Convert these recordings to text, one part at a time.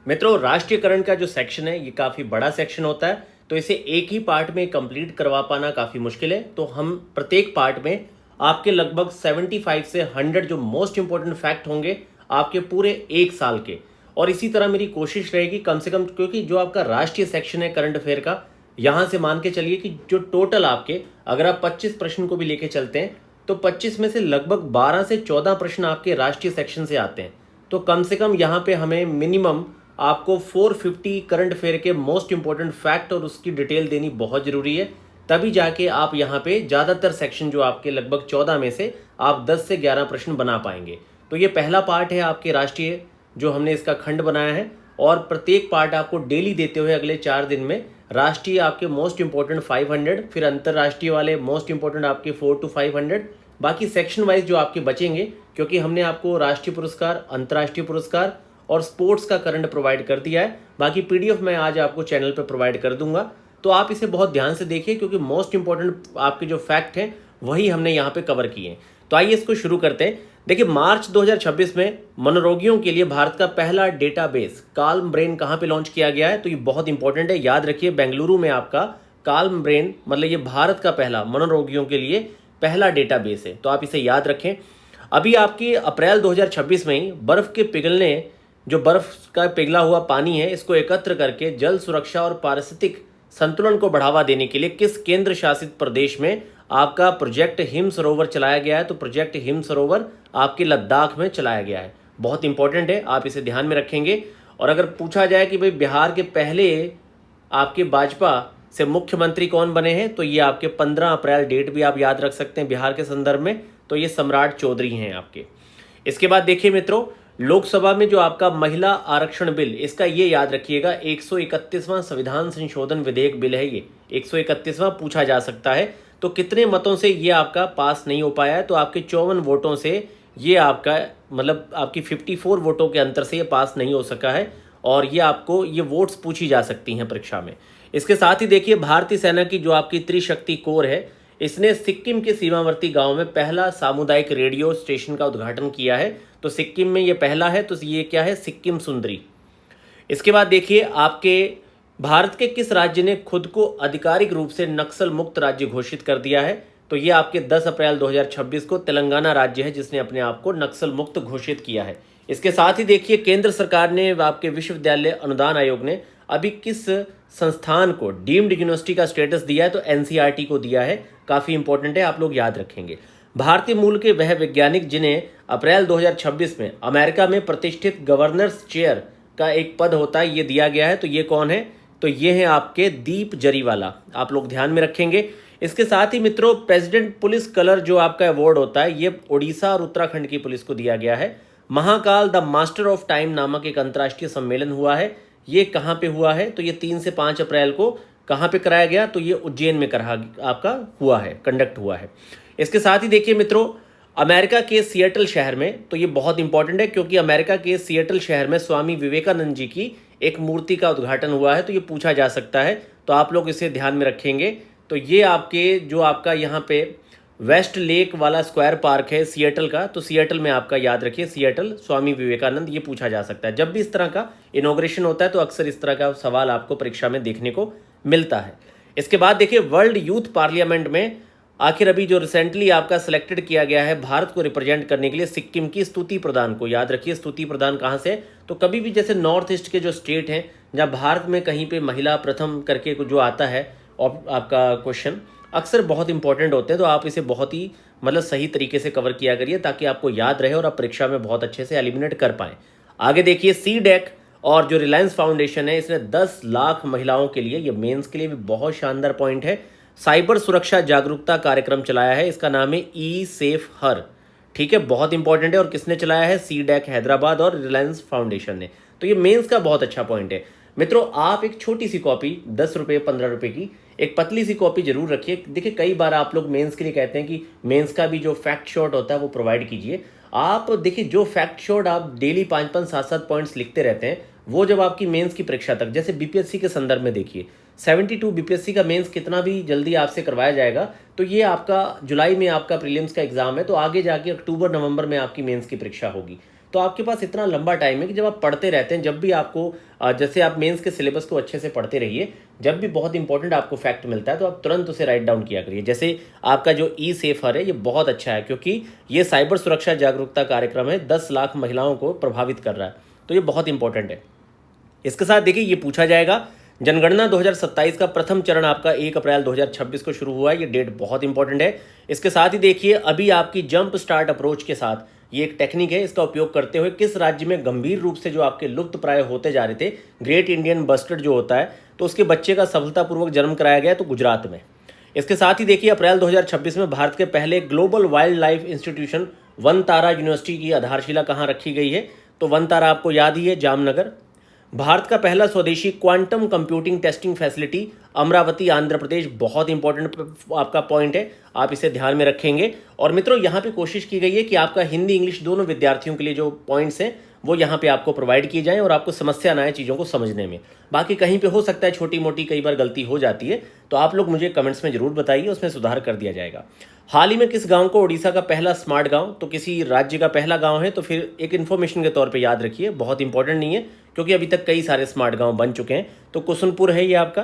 मित्रों, राष्ट्रीयकरण का जो सेक्शन है ये काफ़ी बड़ा सेक्शन होता है, तो इसे एक ही पार्ट में कंप्लीट करवा पाना काफ़ी मुश्किल है। तो हम प्रत्येक पार्ट में आपके लगभग 75 से 100 जो मोस्ट इंपॉर्टेंट फैक्ट होंगे आपके पूरे एक साल के, और इसी तरह मेरी कोशिश रहेगी कम से कम, क्योंकि जो आपका राष्ट्रीय सेक्शन है करंट अफेयर का, यहाँ से मान के चलिए कि जो टोटल आपके, अगर आप 25 प्रश्न को भी लेके चलते हैं तो 25 में से लगभग 12 से 14 प्रश्न आपके राष्ट्रीय सेक्शन से आते हैं। तो कम से कम यहाँ पे हमें मिनिमम आपको 450 करंट अफेयर के मोस्ट इंपॉर्टेंट फैक्ट और उसकी डिटेल देनी बहुत जरूरी है, तभी जाके आप यहाँ पे ज़्यादातर सेक्शन जो आपके लगभग 14 में से आप 10 से 11 प्रश्न बना पाएंगे। तो ये पहला पार्ट है आपके राष्ट्रीय जो हमने इसका खंड बनाया है, और प्रत्येक पार्ट आपको डेली देते हुए अगले 4 दिन में राष्ट्रीय आपके मोस्ट इंपॉर्टेंट 500, फिर अंतर्राष्ट्रीय वाले मोस्ट इंपॉर्टेंट आपके 4 to 500, बाकी सेक्शन वाइज जो आपके बचेंगे, क्योंकि हमने आपको राष्ट्रीय पुरस्कार, अंतर्राष्ट्रीय पुरस्कार और स्पोर्ट्स का करंट प्रोवाइड कर दिया है। बाकी पीडीएफ मैं आज आपको चैनल पर प्रोवाइड कर दूंगा, तो आप इसे बहुत ध्यान से देखिए, क्योंकि मोस्ट इंपॉर्टेंट आपके जो फैक्ट हैं वही हमने यहाँ पे कवर किए हैं। तो आइए इसको शुरू करते हैं। देखिए, मार्च 2026 में मनोरोगियों के लिए भारत का पहला डेटाबेस काल्म ब्रेन कहाँ पे लॉन्च किया गया है, तो ये बहुत इंपॉर्टेंट है, याद रखिए। बेंगलुरु में आपका काल्म ब्रेन, मतलब ये भारत का पहला मनोरोगियों के लिए पहला डेटाबेस है, तो आप इसे याद रखें। अभी आपकी अप्रैल 2026 में ही बर्फ के पिघलने, जो बर्फ का पिघला हुआ पानी है, इसको एकत्र करके जल सुरक्षा और पारिस्थितिक संतुलन को बढ़ावा देने के लिए किस केंद्र शासित प्रदेश में आपका प्रोजेक्ट हिम सरोवर चलाया गया है, तो प्रोजेक्ट हिम सरोवर आपके लद्दाख में चलाया गया है। बहुत इंपॉर्टेंट है, आप इसे ध्यान में रखेंगे। और अगर पूछा जाए कि भाई बिहार के पहले आपके भाजपा से मुख्यमंत्री कौन बने हैं, तो ये आपके 15 अप्रैल डेट भी आप याद रख सकते हैं बिहार के संदर्भ में, तो ये सम्राट चौधरी हैं आपके। इसके बाद देखिए मित्रों, लोकसभा में जो आपका महिला आरक्षण बिल, इसका ये याद रखिएगा 131वां संविधान संशोधन विधेयक बिल है। ये 131वां पूछा जा सकता है, तो कितने मतों से ये आपका पास नहीं हो पाया है, तो आपके 54 वोटों से ये आपका, मतलब आपकी 54 वोटों के अंतर से ये पास नहीं हो सका है, और ये आपको ये वोट्स पूछी जा सकती हैं परीक्षा में। इसके साथ ही देखिए, भारतीय सेना की जो आपकी त्रिशक्ति कोर है, इसने सिक्किम के सीमावर्ती गांव में पहला सामुदायिक रेडियो स्टेशन का उद्घाटन किया है। तो सिक्किम में ये पहला है, तो ये क्या है, सिक्किम सुंदरी। इसके बाद देखिए, आपके भारत के किस राज्य ने खुद को आधिकारिक रूप से नक्सल मुक्त राज्य घोषित कर दिया है, तो ये आपके 10 अप्रैल 2026 को तेलंगाना राज्य है जिसने अपने आप को नक्सल मुक्त घोषित किया है। इसके साथ ही देखिए, केंद्र सरकार ने, आपके विश्वविद्यालय अनुदान आयोग ने अभी किस संस्थान को डीम्ड यूनिवर्सिटी का स्टेटस दिया है, तो एनसीईआरटी को दिया है। काफ़ी इंपॉर्टेंट है, आप लोग याद रखेंगे। भारतीय मूल के वह वैज्ञानिक जिन्हें अप्रैल 2026 में अमेरिका में प्रतिष्ठित गवर्नर्स चेयर का एक पद होता है, ये दिया गया है, तो ये कौन है, तो ये है आपके दीप जरीवाला, आप लोग ध्यान में रखेंगे। इसके साथ ही मित्रों, प्रेसिडेंट पुलिस कलर जो आपका अवार्ड होता है, ये ओडिशा और उत्तराखंड की पुलिस को दिया गया है। Mahakal the master of time नामक एक अंतर्राष्ट्रीय सम्मेलन हुआ है, ये कहाँ पे हुआ है, तो ये 3 से 5 अप्रैल को कहाँ पे कराया गया, तो ये उज्जैन में आपका हुआ है, कंडक्ट हुआ है। इसके साथ ही देखिए मित्रों, अमेरिका के सिएटल शहर में, तो ये बहुत इंपॉर्टेंट है, क्योंकि अमेरिका के सिएटल शहर में स्वामी विवेकानंद जी की एक मूर्ति का उद्घाटन हुआ है, तो ये पूछा जा सकता है, तो आप लोग इसे ध्यान में रखेंगे। तो ये आपके जो आपका यहाँ पे वेस्ट लेक वाला स्क्वायर पार्क है सिएटल का, तो सिएटल में आपका याद रखिए, सिएटल स्वामी विवेकानंद, ये पूछा जा सकता है। जब भी इस तरह का इनॉग्रेशन होता है तो अक्सर इस तरह का सवाल आपको परीक्षा में देखने को मिलता है। इसके बाद देखिए, वर्ल्ड यूथ पार्लियामेंट में आखिर अभी जो रिसेंटली आपका सिलेक्टेड किया गया है भारत को रिप्रेजेंट करने के लिए, सिक्किम की स्तुति प्रधान को, याद रखिए स्तुति प्रधान कहाँ से, तो कभी भी जैसे नॉर्थ ईस्ट के जो स्टेट हैं जहाँ भारत में कहीं पे महिला प्रथम करके जो आता है और आपका क्वेश्चन, अक्सर बहुत इंपॉर्टेंट होते हैं, तो आप इसे बहुत ही मतलब सही तरीके से कवर किया करिए ताकि आपको याद रहे और आप परीक्षा में बहुत अच्छे से एलिमिनेट कर पाएँ। आगे देखिए, CDEC और जो रिलायंस फाउंडेशन है, इसने 10 लाख महिलाओं के लिए, ये मेंस के लिए भी बहुत शानदार पॉइंट है, साइबर सुरक्षा जागरूकता कार्यक्रम चलाया है। इसका नाम है ई सेफ हर, ठीक है, बहुत इंपॉर्टेंट है। और किसने चलाया है, CDEC हैदराबाद और रिलायंस फाउंडेशन ने। तो ये मेंस का बहुत अच्छा पॉइंट है। मित्रों, आप एक छोटी सी कॉपी 10 रुपये 15 रुपये की एक पतली सी कॉपी जरूर रखिए। देखिए, कई बार आप लोग मेंस के लिए कहते हैं कि मेंस का भी जो फैक्ट शॉट होता है वो प्रोवाइड कीजिए। आप देखिए, जो फैक्ट शॉट आप डेली 5-5 7-7 पॉइंट्स लिखते रहते हैं, वो जब आपकी मेंस की परीक्षा तक, जैसे बीपीएससी के संदर्भ में देखिए, 72 बीपीएससी का मेंस कितना भी जल्दी आपसे करवाया जाएगा, तो ये आपका जुलाई में आपका प्रीलिम्स का एग्जाम है, तो आगे जाके अक्टूबर नवंबर में आपकी मेंस की परीक्षा होगी। तो आपके पास इतना लंबा टाइम है कि जब आप पढ़ते रहते हैं, जब भी आपको जैसे आप मेंस के सिलेबस को अच्छे से पढ़ते रहिए, जब भी बहुत इंपॉर्टेंट आपको फैक्ट मिलता है तो आप तुरंत उसे राइट डाउन किया करिए। जैसे आपका जो ई सेफर है, ये बहुत अच्छा है क्योंकि ये साइबर सुरक्षा जागरूकता कार्यक्रम है, 10 लाख महिलाओं को प्रभावित कर रहा है, तो ये बहुत इंपॉर्टेंट है। इसके साथ देखिए ये पूछा जाएगा, जनगणना 2027 का प्रथम चरण आपका 1 अप्रैल 2026 को शुरू हुआ है, ये डेट बहुत इंपॉर्टेंट है। इसके साथ ही देखिए अभी आपकी जंप स्टार्ट अप्रोच के साथ, ये एक टेक्निक है, इसका उपयोग करते हुए किस राज्य में गंभीर रूप से जो आपके लुप्त प्राय होते जा रहे थे, ग्रेट इंडियन बस्टर्ड जो होता है, तो उसके बच्चे का सफलतापूर्वक जन्म कराया गया, तो गुजरात में। इसके साथ ही देखिए अप्रैल 2026 में भारत के पहले global wild life institution Vantara university की आधारशिला कहाँ रखी गई है, तो वनतारा आपको याद ही है, जामनगर। भारत का पहला स्वदेशी quantum computing testing facility Amaravati Andhra Pradesh, बहुत इंपॉर्टेंट आपका पॉइंट है, आप इसे ध्यान में रखेंगे। और मित्रों यहाँ पे कोशिश की गई है कि आपका हिंदी इंग्लिश दोनों विद्यार्थियों के लिए जो पॉइंट्स हैं वो यहाँ पे आपको प्रोवाइड किए जाएं और आपको समस्या ना आए चीज़ों को समझने में। बाकी कहीं पे हो सकता है छोटी मोटी कई बार गलती हो जाती है, तो आप लोग मुझे कमेंट्स में जरूर बताइए, उसमें सुधार कर दिया जाएगा। हाल ही में किस गांव को उड़ीसा का पहला स्मार्ट गांव, तो किसी राज्य का पहला गांव है, तो फिर एक इन्फॉर्मेशन के तौर पे याद रखिए, बहुत इंपॉर्टेंट नहीं है क्योंकि अभी तक कई सारे स्मार्ट गांव बन चुके हैं, तो कुसुनपुर है ये आपका।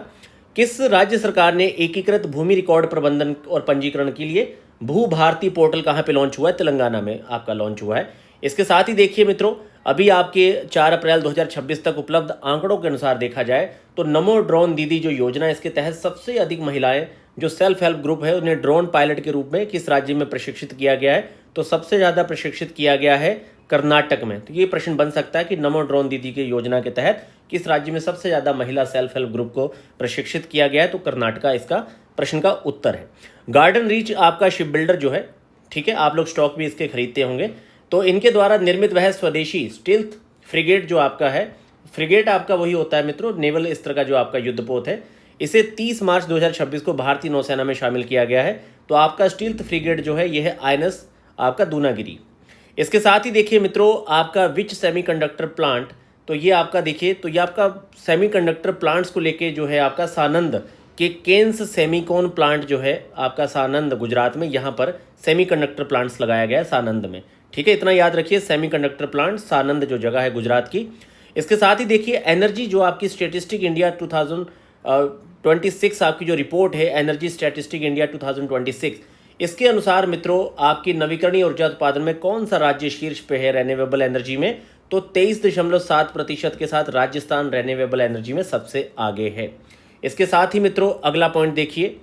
किस राज्य सरकार ने एकीकृत भूमि रिकॉर्ड प्रबंधन और पंजीकरण के लिए भू भारती पोर्टल कहाँ पे लॉन्च हुआ है, तेलंगाना में आपका लॉन्च हुआ है। इसके साथ ही देखिए मित्रों अभी आपके 4 अप्रैल 2026 तक उपलब्ध आंकड़ों के अनुसार देखा जाए तो नमो ड्रोन दीदी जो योजना है, इसके तहत सबसे अधिक महिलाएं जो सेल्फ हेल्प ग्रुप है उन्हें ड्रोन पायलट के रूप में किस राज्य में प्रशिक्षित किया गया है, तो सबसे ज़्यादा प्रशिक्षित किया गया है कर्नाटक में। तो ये प्रश्न बन सकता है कि नमो ड्रोन दीदी की योजना के तहत किस राज्य में सबसे ज़्यादा महिला सेल्फ हेल्प ग्रुप को प्रशिक्षित किया गया है, तो कर्नाटका इसका प्रश्न का उत्तर है। गार्डन रीच आपका शिप बिल्डर जो है, ठीक है, आप लोग स्टॉक भी इसके खरीदते होंगे, तो इनके द्वारा निर्मित वह स्वदेशी स्टील्थ फ्रिगेट जो आपका है, फ्रिगेट आपका वही होता है मित्रों नेवल स्तर का जो आपका युद्धपोत है, इसे 30 मार्च 2026 को भारतीय नौसेना में शामिल किया गया है। तो आपका स्टील्थ फ्रिगेट जो है यह है आईएनएस आपका दूनागिरी। इसके साथ ही देखिए मित्रों आपका विच सेमीकंडक्टर प्लांट, तो ये आपका देखिए, तो ये आपका सेमीकंडक्टर प्लांट्स को लेके जो है आपका सानंद के केन्स सेमीकॉन प्लांट जो है आपका सानंद गुजरात में, यहाँ पर सेमीकंडक्टर प्लांट्स लगाया गया है सानंद में, ठीक है, इतना याद रखिए, सेमीकंडक्टर प्लांट सानंद जो जगह है गुजरात की। इसके साथ ही देखिए एनर्जी जो आपकी स्टैटिस्टिक इंडिया 2026 आपकी जो रिपोर्ट है एनर्जी स्टैटिस्टिक इंडिया 2026, इसके अनुसार मित्रों आपकी नवीकरणीय ऊर्जा उत्पादन में कौन सा राज्य शीर्ष पे है रेन्यूएबल एनर्जी में, तो 23.7% के साथ राजस्थान रेन्यूएबल एनर्जी में सबसे आगे है। इसके साथ ही मित्रों अगला पॉइंट देखिए,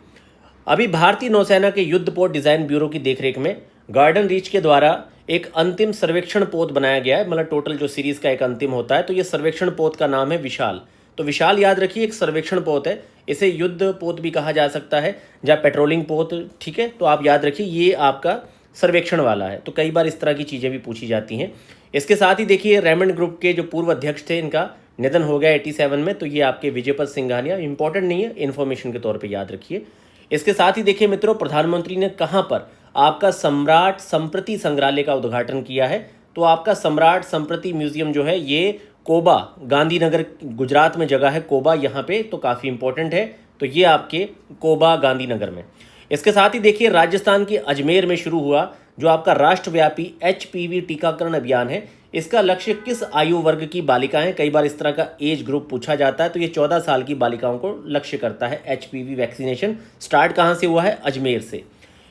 अभी भारतीय नौसेना के युद्धपोत डिजाइन ब्यूरो की देखरेख में गार्डन रीच के द्वारा एक अंतिम सर्वेक्षण पोत बनाया गया है, मतलब टोटल जो सीरीज का एक अंतिम होता है, तो ये सर्वेक्षण पोत का नाम है विशाल। तो विशाल याद रखिए एक सर्वेक्षण पोत है, इसे युद्ध पोत भी कहा जा सकता है या पेट्रोलिंग पोत, ठीक है, तो आप याद रखिए ये आपका सर्वेक्षण वाला है। तो कई बार इस तरह की चीज़ें भी पूछी जाती हैं। इसके साथ ही देखिए रेमंड ग्रुप के जो पूर्व अध्यक्ष थे इनका निधन हो गया 87 में, तो ये आपके विजयपत सिंघानिया, इंपॉर्टेंट नहीं है, इन्फॉर्मेशन के तौर पर याद रखिए। इसके साथ ही देखिए मित्रों प्रधानमंत्री ने कहाँ पर आपका सम्राट संप्रति संग्रहालय का उद्घाटन किया है, तो आपका सम्राट संप्रति म्यूजियम जो है ये कोबा गांधीनगर गुजरात में जगह है कोबा यहाँ पे, तो काफ़ी इंपॉर्टेंट है, तो ये आपके कोबा गांधीनगर में। इसके साथ ही देखिए राजस्थान के अजमेर में शुरू हुआ जो आपका राष्ट्रव्यापी HPV टीकाकरण अभियान है, इसका लक्ष्य किस आयु वर्ग की बालिकाएं, कई बार इस तरह का एज ग्रुप पूछा जाता है, तो ये 14 साल की बालिकाओं को लक्ष्य करता है। HPV वैक्सीनेशन स्टार्ट कहाँ से हुआ है, अजमेर से।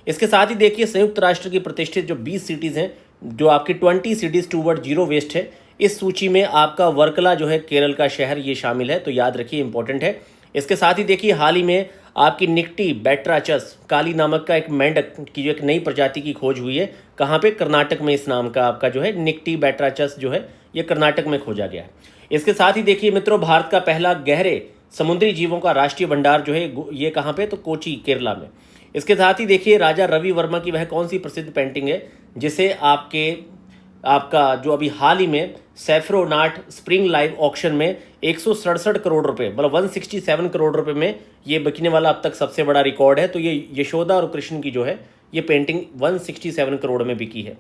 इसके साथ ही देखिए संयुक्त राष्ट्र की प्रतिष्ठित जो 20 सिटीज़ हैं, जो आपकी 20 सिटीज़ टूवर्ड जीरो वेस्ट है, इस सूची में आपका वर्कला जो है केरल का शहर ये शामिल है, तो याद रखिए इंपॉर्टेंट है। इसके साथ ही देखिए हाल ही में आपकी निक्टी बैट्राचस काली नामक का एक मेंढक की जो एक नई प्रजाति की खोज हुई है, कहाँ पे, कर्नाटक में, इस नाम का आपका जो है निक्टी बैट्राचस जो है ये कर्नाटक में खोजा गया है। इसके साथ ही देखिए मित्रों भारत का पहला गहरे समुद्री जीवों का राष्ट्रीय भंडार जो है ये कहाँ पे, तो कोची केरला में। इसके साथ ही देखिए राजा रवि वर्मा की वह कौन सी प्रसिद्ध पेंटिंग है जिसे आपका जो अभी हाल ही में सैफ्रोनाट स्प्रिंग लाइव ऑक्शन में 167 करोड़ रुपए, मतलब 167 करोड़ रुपए में ये बिकने वाला अब तक सबसे बड़ा रिकॉर्ड है। तो ये यशोदा और कृष्ण की जो है ये पेंटिंग 167 करोड़ में बिकी है।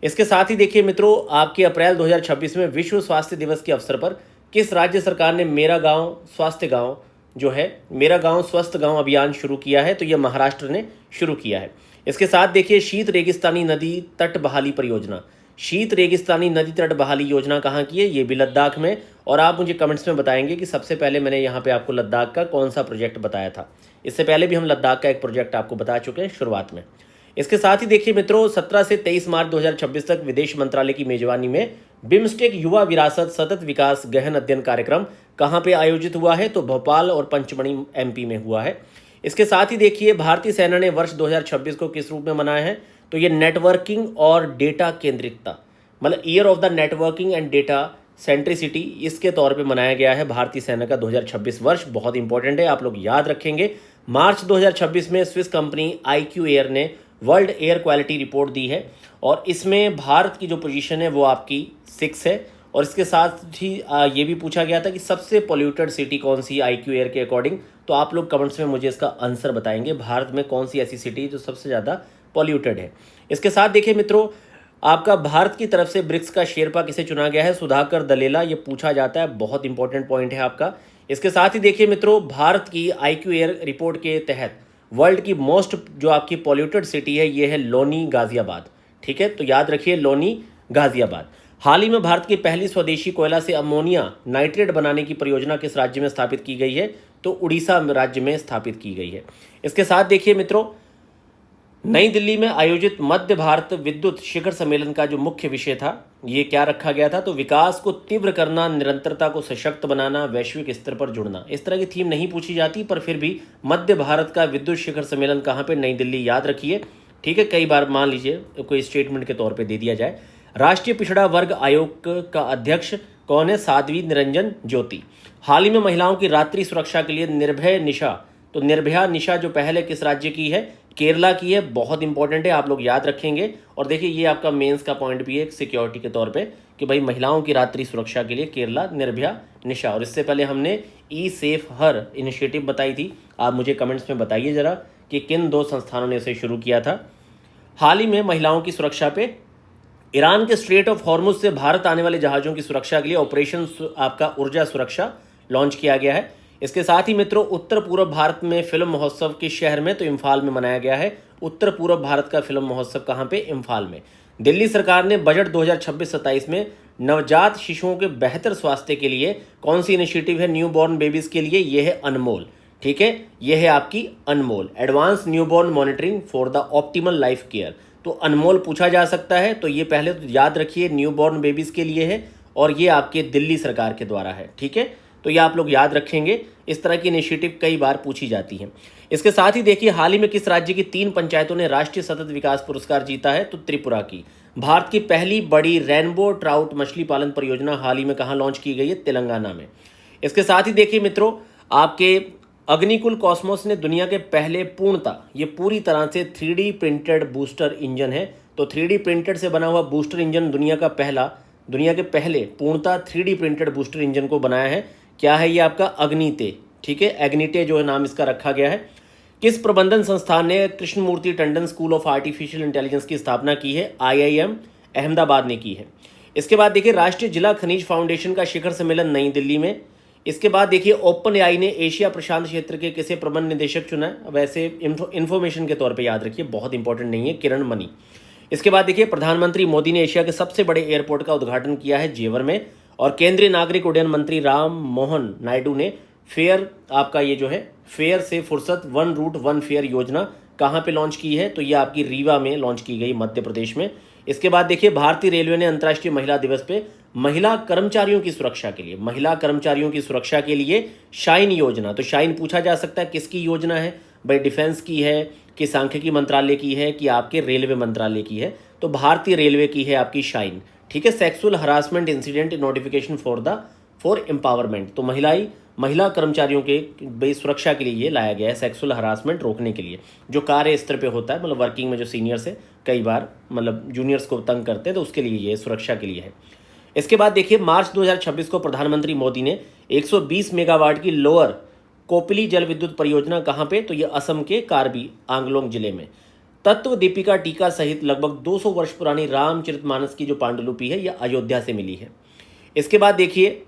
इसके साथ ही देखिए मित्रों आपके अप्रैल 2026 में विश्व स्वास्थ्य दिवस के अवसर पर किस राज्य सरकार ने मेरा गाँव स्वास्थ्य गाँव जो है मेरा गांव स्वस्थ गांव अभियान शुरू किया है, तो यह महाराष्ट्र ने शुरू किया है। इसके साथ देखिए शीत रेगिस्तानी नदी तट बहाली परियोजना, शीत रेगिस्तानी नदी तट बहाली योजना कहाँ की है, ये भी लद्दाख में। और आप मुझे कमेंट्स में बताएंगे कि सबसे पहले मैंने यहाँ पे आपको लद्दाख का कौन सा प्रोजेक्ट बताया था। इससे पहले भी हम लद्दाख का एक प्रोजेक्ट आपको बता चुके हैं शुरुआत में। इसके साथ ही देखिए मित्रों, 17 से 23 मार्च 2026 तक विदेश मंत्रालय की मेजबानी में बिम्स्टेक युवा विरासत सतत विकास गहन अध्ययन कार्यक्रम कहाँ पे आयोजित हुआ है, तो भोपाल और पंचमढ़ी एमपी में हुआ है। इसके साथ ही देखिए भारतीय सेना ने वर्ष 2026 को किस रूप में मनाया है, तो ये नेटवर्किंग और डेटा केंद्रितता, मतलब year of the networking and data centricity, इसके तौर पे मनाया गया है भारतीय सेना का 2026 वर्ष। बहुत इंपॉर्टेंट है, आप लोग याद रखेंगे। मार्च 2026 में स्विस कंपनी IQ एयर ने वर्ल्ड एयर क्वालिटी रिपोर्ट दी है और इसमें भारत की जो पोजीशन है वो आपकी 6 है। और इसके साथ ही ये भी पूछा गया था कि सबसे पोल्यूटेड सिटी कौन सी IQ एयर के अकॉर्डिंग, तो आप लोग कमेंट्स में मुझे इसका आंसर बताएंगे, भारत में कौन सी ऐसी सिटी जो सबसे ज़्यादा पोल्यूटेड है। इसके साथ देखिए मित्रों, आपका भारत की तरफ से ब्रिक्स का शेरपा किसे चुना गया है, सुधाकर दलेला, ये पूछा जाता है, बहुत इंपॉर्टेंट पॉइंट है आपका। इसके साथ ही देखिए मित्रों, भारत की IQ एयर रिपोर्ट के तहत वर्ल्ड की मोस्ट जो आपकी पॉल्यूटेड सिटी है ये है लोनी गाजियाबाद। ठीक है, तो याद रखिए लोनी गाजियाबाद। हाल ही में भारत की पहली स्वदेशी कोयला से अमोनिया नाइट्रेट बनाने की परियोजना किस राज्य में स्थापित की गई है, तो उड़ीसा राज्य में स्थापित की गई है। इसके साथ देखिए मित्रों, नई दिल्ली में आयोजित मध्य भारत विद्युत शिखर सम्मेलन का जो मुख्य विषय था ये क्या रखा गया था, तो विकास को तीव्र करना, निरंतरता को सशक्त बनाना, वैश्विक स्तर पर जुड़ना। इस तरह की थीम नहीं पूछी जाती, पर फिर भी मध्य भारत का विद्युत शिखर सम्मेलन कहाँ पे, नई दिल्ली, याद रखिए। ठीक है, कई बार मान लीजिए कोई स्टेटमेंट के तौर पर दे दिया जाए। राष्ट्रीय पिछड़ा वर्ग आयोग का अध्यक्ष कौन है, साध्वी निरंजन ज्योति। हाल ही में महिलाओं की रात्रि सुरक्षा के लिए निर्भय निशा, तो निर्भया निशा जो पहले किस राज्य की है, केरला की है। बहुत इंपॉर्टेंट है, आप लोग याद रखेंगे। और देखिए ये आपका मेंस का पॉइंट भी है सिक्योरिटी के तौर पे कि भाई महिलाओं की रात्रि सुरक्षा के लिए केरला निर्भया निशा। और इससे पहले हमने ई सेफ हर इनिशिएटिव बताई थी, आप मुझे कमेंट्स में बताइए जरा कि किन 2 संस्थानों ने इसे शुरू किया था। हाल ही में महिलाओं की सुरक्षा पे ईरान के स्ट्रेट ऑफ हॉर्मुज से भारत आने वाले जहाज़ों की सुरक्षा के लिए ऑपरेशन आपका ऊर्जा सुरक्षा लॉन्च किया गया है। इसके साथ ही मित्रों, उत्तर पूर्व भारत में फिल्म महोत्सव किस शहर में, तो इम्फाल में मनाया गया है। उत्तर पूर्व भारत का फिल्म महोत्सव कहाँ पे, इम्फाल में। दिल्ली सरकार ने बजट 2026-27 में नवजात शिशुओं के बेहतर स्वास्थ्य के लिए कौन सी इनिशिएटिव है न्यूबॉर्न बेबीज के लिए, ये है अनमोल। ठीक है, ये है आपकी Anmol, advance newborn monitoring for the optimal life care. तो अनमोल पूछा जा सकता है, तो ये पहले तो याद रखिए न्यूबॉर्न बेबीज के लिए है और ये आपके दिल्ली सरकार के द्वारा है। ठीक है, तो ये आप लोग याद रखेंगे, इस तरह की इनिशिएटिव कई बार पूछी जाती हैं। इसके साथ ही देखिए, हाल ही में किस राज्य की 3 पंचायतों ने राष्ट्रीय सतत विकास पुरस्कार जीता है, तो त्रिपुरा की। भारत की पहली बड़ी रेनबो ट्राउट मछली पालन परियोजना हाल ही में कहाँ लॉन्च की गई है, तेलंगाना में। इसके साथ ही देखिए मित्रों, आपके अग्निकुल कॉस्मोस ने दुनिया के पहले ये पूरी तरह से 3D प्रिंटेड बूस्टर इंजन है। तो 3D प्रिंटेड से बना हुआ बूस्टर इंजन दुनिया के पहले पूर्णतः 3D प्रिंटेड बूस्टर इंजन को बनाया है। क्या है ये आपका, अग्निते। ठीक है, एग्निटे जो है नाम इसका रखा गया है। किस प्रबंधन संस्थान ने Krishnamurthy Tandon school of artificial intelligence की स्थापना की है, IIM अहमदाबाद ने की है। इसके बाद देखिए, राष्ट्रीय जिला खनिज फाउंडेशन का शिखर सम्मेलन नई दिल्ली में। इसके बाद देखिए, ओपन AI ने एशिया प्रशांत क्षेत्र के किसे प्रबंध निदेशक चुना है, वैसे इन्फॉर्मेशन के तौर पे याद रखिए, बहुत इंपॉर्टेंट नहीं है, किरण मनी। इसके बाद देखिए, प्रधानमंत्री मोदी ने एशिया के सबसे बड़े एयरपोर्ट का उद्घाटन किया है जेवर में। और केंद्रीय नागरिक उड्डयन मंत्री राम मोहन नायडू ने फेयर, आपका ये जो है फेयर से फुर्सत 1 रूट 1 फेयर योजना कहाँ पे लॉन्च की है, तो ये आपकी रीवा में लॉन्च की गई, मध्य प्रदेश में। इसके बाद देखिए, भारतीय रेलवे ने अंतर्राष्ट्रीय महिला दिवस पे महिला कर्मचारियों की सुरक्षा के लिए शाइन योजना, तो शाइन पूछा जा सकता है किसकी योजना है भाई, डिफेंस की है कि सांख्यिकी मंत्रालय की है कि आपके रेलवे मंत्रालय की है, तो भारतीय रेलवे की है आपकी शाइन। ठीक है, sexual harassment incident notification for empowerment, तो महिला कर्मचारियों के सुरक्षा के लिए ये लाया गया है, सेक्सुअल हरासमेंट रोकने के लिए, जो कार्य स्तर पे होता है, मतलब वर्किंग में जो सीनियर्स है कई बार मतलब जूनियर्स को तंग करते हैं, तो उसके लिए ये सुरक्षा के लिए है। इसके बाद देखिए, मार्च 2026 को प्रधानमंत्री मोदी ने 120 मेगावाट की लोअर कोपिली जल विद्युत परियोजना कहाँ पे, तो ये असम के कार्बी आंगलोंग जिले में। तत्व दीपिका टीका सहित लगभग 200 वर्ष पुरानी रामचरितमानस की जो पांडुलिपि है यह अयोध्या से मिली है। इसके बाद देखिए,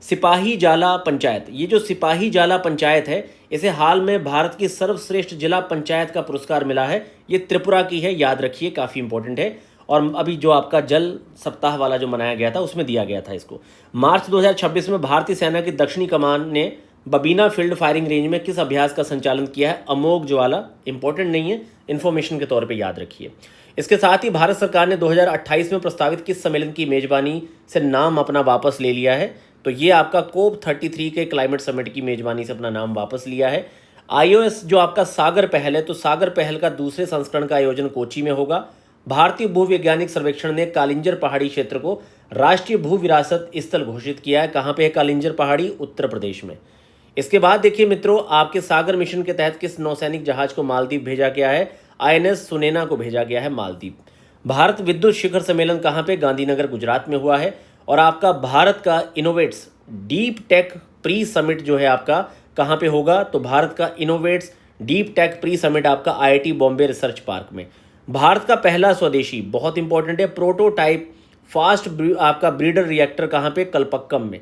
सिपाही जाला पंचायत, ये जो सिपाही जाला पंचायत है, इसे हाल में भारत की सर्वश्रेष्ठ जिला पंचायत का पुरस्कार मिला है। ये त्रिपुरा की है, याद रखिए, काफ़ी इंपॉर्टेंट है। और अभी जो आपका जल सप्ताह वाला जो मनाया गया था उसमें दिया गया था इसको। मार्च 2026 में भारतीय सेना की दक्षिणी कमान ने बबीना फील्ड फायरिंग रेंज में किस अभ्यास का संचालन किया है? अमोघ ज्वाला। इंपॉर्टेंट नहीं है, इन्फॉर्मेशन के तौर पे याद रखिए। इसके साथ ही भारत सरकार ने 2028 में प्रस्तावित किस सम्मेलन की मेजबानी से नाम अपना वापस ले लिया है? तो ये आपका कोप 33 के क्लाइमेट समिट की मेजबानी से अपना नाम वापस लिया है। IOS जो आपका सागर पहल है, तो सागर पहल का दूसरे संस्करण का आयोजन कोची में होगा। भारतीय भूवैज्ञानिक सर्वेक्षण ने कालिंजर पहाड़ी क्षेत्र को राष्ट्रीय भू विरासत स्थल घोषित किया है। कहाँ पे है कालिंजर पहाड़ी? उत्तर प्रदेश में। इसके बाद देखिए मित्रों, आपके सागर मिशन के तहत किस नौसैनिक जहाज को मालदीव भेजा गया है? INS सुनैना को भेजा गया है मालदीव। भारत विद्युत शिखर सम्मेलन कहाँ पे? गांधीनगर गुजरात में हुआ है। और आपका भारत का innovates deep tech pre summit जो है आपका कहाँ पे होगा? तो भारत का innovates deep tech pre summit आपका IIT बॉम्बे रिसर्च पार्क में। भारत का पहला स्वदेशी, बहुत इंपॉर्टेंट है, प्रोटोटाइप फास्ट आपका ब्रीडर रिएक्टर कहाँ पे? कलपक्कम में।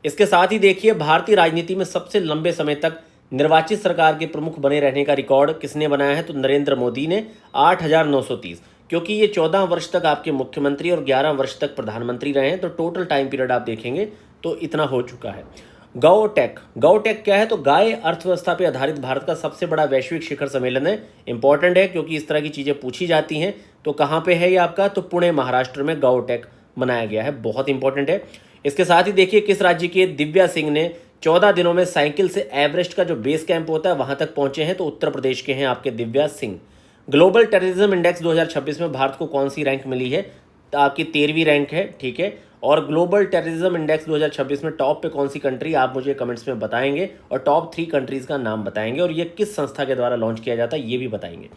इसके साथ ही देखिए, भारतीय राजनीति में सबसे लंबे समय तक निर्वाचित सरकार के प्रमुख बने रहने का रिकॉर्ड किसने बनाया है? तो नरेंद्र मोदी ने, 8,930। क्योंकि ये 14 वर्ष तक आपके मुख्यमंत्री और 11 वर्ष तक प्रधानमंत्री रहे हैं, तो टोटल टाइम पीरियड आप देखेंगे तो इतना हो चुका है। गौटेक, गौटेक क्या है? तो गाय अर्थव्यवस्था पे आधारित भारत का सबसे बड़ा वैश्विक शिखर सम्मेलन है। इंपॉर्टेंट है क्योंकि इस तरह की चीज़ें पूछी जाती हैं। तो कहाँ पे है ये आपका? तो पुणे महाराष्ट्र में गौटेक मनाया गया है, बहुत इंपॉर्टेंट है। इसके साथ ही देखिए, किस राज्य के दिव्या सिंह ने 14 दिनों में साइकिल से एवरेस्ट का जो बेस कैंप होता है वहां तक पहुंचे हैं? तो उत्तर प्रदेश के हैं आपके Divya Singh. Global terrorism index 2026 में भारत को कौन सी रैंक मिली है? तो आपकी 13वीं रैंक है, ठीक है। और ग्लोबल टेररिज्म इंडेक्स 2026 में टॉप पे कौन सी कंट्री, आप मुझे कमेंट्स में बताएंगे, और टॉप 3 कंट्रीज का नाम बताएंगे, और ये किस संस्था के द्वारा लॉन्च किया जाता है ये भी बताएंगे।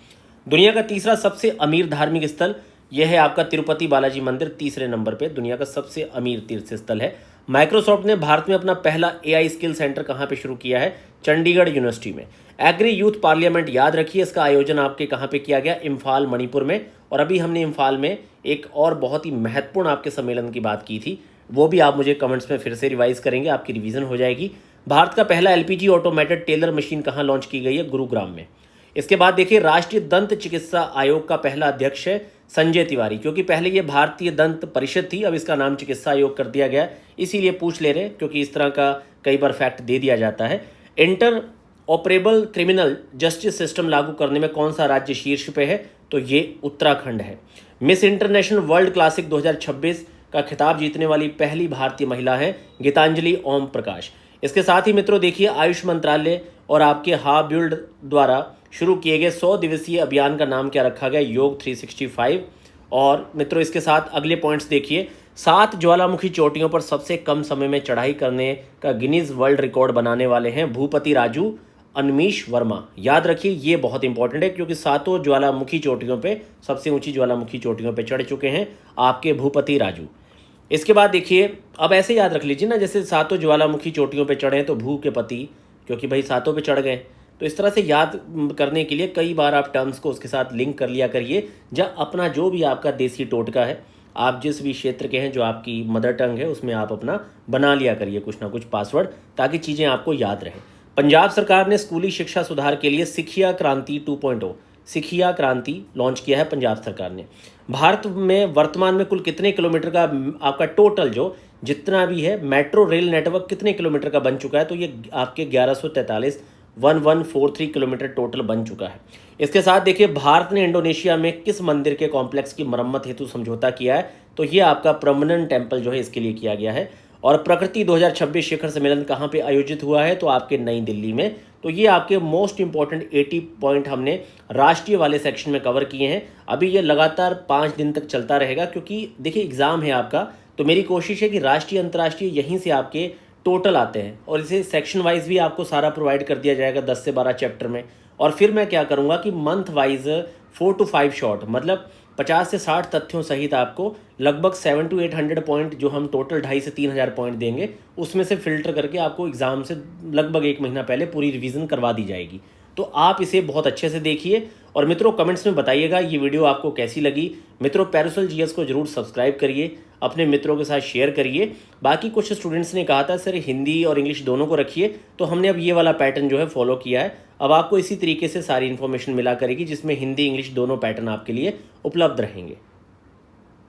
दुनिया का तीसरा सबसे अमीर धार्मिक स्थल, यह है आपका तिरुपति बालाजी मंदिर, तीसरे नंबर पे दुनिया का सबसे अमीर तीर्थ स्थल है। माइक्रोसॉफ्ट ने भारत में अपना पहला AI स्किल सेंटर कहाँ पे शुरू किया है? चंडीगढ़ यूनिवर्सिटी में। एग्री यूथ पार्लियामेंट, याद रखिए, इसका आयोजन आपके कहाँ पे किया गया? इम्फाल, मणिपुर में। और अभी हमने इम्फाल में एक और बहुत ही महत्वपूर्ण आपके सम्मेलन की बात की थी, वो भी आप मुझे कमेंट्स में फिर से रिवाइज करेंगे, आपकी रिवीजन हो जाएगी। भारत का पहला LPG ऑटोमेटेड टेलर मशीन कहाँ लॉन्च की गई है? गुरुग्राम में। इसके बाद देखिए, राष्ट्रीय दंत चिकित्सा आयोग का पहला अध्यक्ष है संजय तिवारी, क्योंकि पहले ये भारतीय दंत परिषद थी, अब इसका नाम चिकित्सा आयोग कर दिया गया, इसीलिए पूछ ले रहे हैं क्योंकि इस तरह का कई बार फैक्ट दे दिया जाता है। Inter operable criminal justice system लागू करने में कौन सा राज्य शीर्ष पे है? तो ये उत्तराखंड है। मिस इंटरनेशनल वर्ल्ड क्लासिक 2026 का खिताब जीतने वाली पहली भारतीय महिला है गीतांजलि ओम प्रकाश। इसके साथ ही मित्रों देखिए, आयुष मंत्रालय और आपके हाबिल्ड द्वारा शुरू किए गए 100 दिवसीय अभियान का नाम क्या रखा गया? योग 365। और मित्रों इसके साथ अगले पॉइंट्स देखिए, 7 ज्वालामुखी चोटियों पर सबसे कम समय में चढ़ाई करने का गिनीज वर्ल्ड रिकॉर्ड बनाने वाले हैं भूपति राजू अनमीश वर्मा। याद रखिए, ये बहुत इंपॉर्टेंट है क्योंकि 7 ज्वालामुखी चोटियों पे, सबसे ऊंची ज्वालामुखी चोटियों पे चढ़ चुके हैं आपके भूपति राजू। इसके बाद देखिए, अब ऐसे याद रख लीजिए ना, जैसे 7 ज्वालामुखी चोटियों पे चढ़े तो भू के पति, क्योंकि भाई 7 पे चढ़ गए, तो इस तरह से याद करने के लिए कई बार आप टर्म्स को उसके साथ लिंक कर लिया करिए। जब अपना जो भी आपका देसी टोटका है, आप जिस भी क्षेत्र के हैं, जो आपकी मदर टंग है, उसमें आप अपना बना लिया करिए कुछ ना कुछ पासवर्ड, ताकि चीज़ें आपको याद रहें। पंजाब सरकार ने स्कूली शिक्षा सुधार के लिए सिखिया क्रांति 2.0 सिखिया क्रांति लॉन्च किया है पंजाब सरकार ने। भारत में वर्तमान में कुल कितने किलोमीटर का आपका टोटल जो जितना भी है मेट्रो रेल नेटवर्क कितने किलोमीटर का बन चुका है? तो ये आपके 1143 किलोमीटर टोटल बन चुका है। इसके साथ देखिए, भारत ने इंडोनेशिया में किस मंदिर के कॉम्प्लेक्स की मरम्मत हेतु समझौता किया है? तो ये आपका ब्रह्मन टेम्पल जो है इसके लिए किया गया है। और प्रकृति 2026 शिखर सम्मेलन कहाँ पे आयोजित हुआ है? तो आपके नई दिल्ली में। तो ये आपके मोस्ट इंपॉर्टेंट 80 पॉइंट हमने राष्ट्रीय वाले सेक्शन में कवर किए हैं। अभी ये लगातार 5 दिन तक चलता रहेगा क्योंकि देखिए एग्जाम है आपका, तो मेरी कोशिश है कि राष्ट्रीय अंतर्राष्ट्रीय यहीं से आपके टोटल आते हैं, और इसे सेक्शन वाइज भी आपको सारा प्रोवाइड कर दिया जाएगा 10 से 12 चैप्टर में। और फिर मैं क्या करूँगा कि मंथ वाइज 4 to 5 शॉर्ट, मतलब 50 से 60 तथ्यों सहित आपको लगभग 700 to 800 पॉइंट, जो हम टोटल 2,500 से 3,000 पॉइंट देंगे, उसमें से फिल्टर करके आपको एग्जाम से लगभग 1 महीना पहले पूरी रिवीजन करवा दी जाएगी। तो आप इसे बहुत अच्छे से देखिए और मित्रों कमेंट्स में बताइएगा ये वीडियो आपको कैसी लगी। मित्रों पैरासोल जीएस को जरूर सब्सक्राइब करिए, अपने मित्रों के साथ शेयर करिए। बाकी कुछ स्टूडेंट्स ने कहा था सर हिंदी और इंग्लिश दोनों को रखिए, तो हमने अब ये वाला पैटर्न जो है फॉलो किया है। अब आपको इसी तरीके से सारी इन्फॉर्मेशन मिला करेगी जिसमें हिंदी इंग्लिश दोनों पैटर्न आपके लिए उपलब्ध रहेंगे।